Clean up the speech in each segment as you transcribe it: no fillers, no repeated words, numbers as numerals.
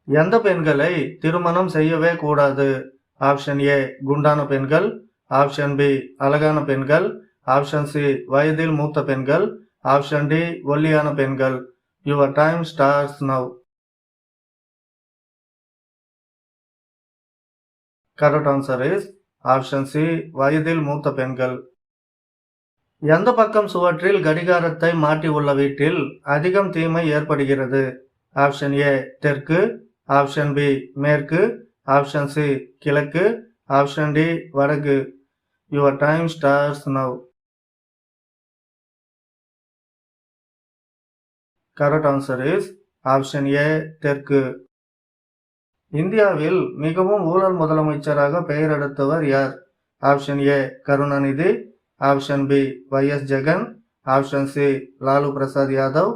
எந்த பெண்களை திருமணம் செய்யவே கூடாது? ஆப்ஷன் ஏ குண்டான பெண்கள், ஆப்ஷன் பி அழகான பெண்கள், ஆப்ஷன் சி வயதில் மூத்த பெண்கள், ஆப்ஷன் டி ஒல்லியான பெண்கள். Your time starts now. Correct answer is option C வயதில் மூத்த பெண்கள். எந்த பக்கம் சுவற்றில் கடிகாரத்தை மாட்டி உள்ள வீட்டில் அதிகம் தீமை ஏற்படுகிறது? ஆப்ஷன் ஏ தெற்கு, ஆப்ஷன் பி மேற்கு, ஆப்ஷன் சி கிழக்கு, ஆப்ஷன் டி வடக்கு. Your time starts now. Correct answer is option A தெற்கு. இந்தியாவில் மிகவும் ஊழல் முதலமைச்சராக பெயர் எடுத்தவர் யார்? Option A Karunanidhi, option B YS Jagan, option C Lalu Prasad Yadav,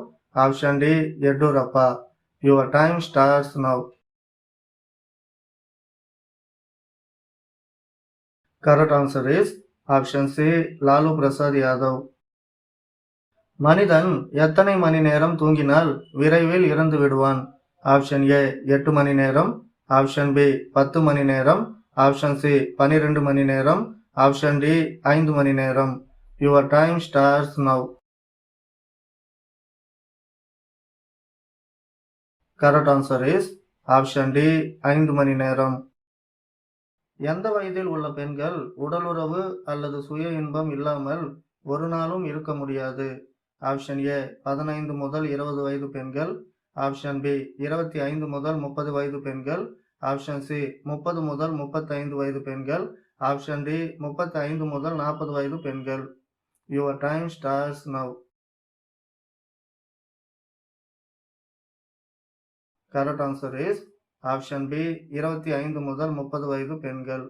option D Yediyurappa. Your time starts now. Correct answer is option C Lalu Prasad Yadav. மனிதன் எத்தனை மணி நேரம் தூங்கினால் விரைவில் இறந்து விடுவான்? ஆப்ஷன் ஏ 8 மணி நேரம், ஆப்ஷன் பி 10 மணி நேரம், ஆப்ஷன் சி 12 மணி நேரம், ஆப்ஷன் டி 5 மணி நேரம். Your time starts now. Correct answer is option D 5 மணி நேரம். எந்த வயதில் உள்ள பெண்கள் உடலுறவு அல்லது சுய இன்பம் இல்லாமல் ஒரு நாளும் இருக்க முடியாது? ஆப்ஷன் ஏ 15 முதல் 20 வயது பெண்கள், ஆப்ஷன் பி 25 முதல் 30 வயது பெண்கள், ஆப்ஷன் சி 30 முதல் 35 வயது பெண்கள், ஆப்ஷன் டி 35 முதல் 40 வயது பெண்கள். Your time starts now. Correct answer is option B 25 முதல் 30 வயது பெண்கள்.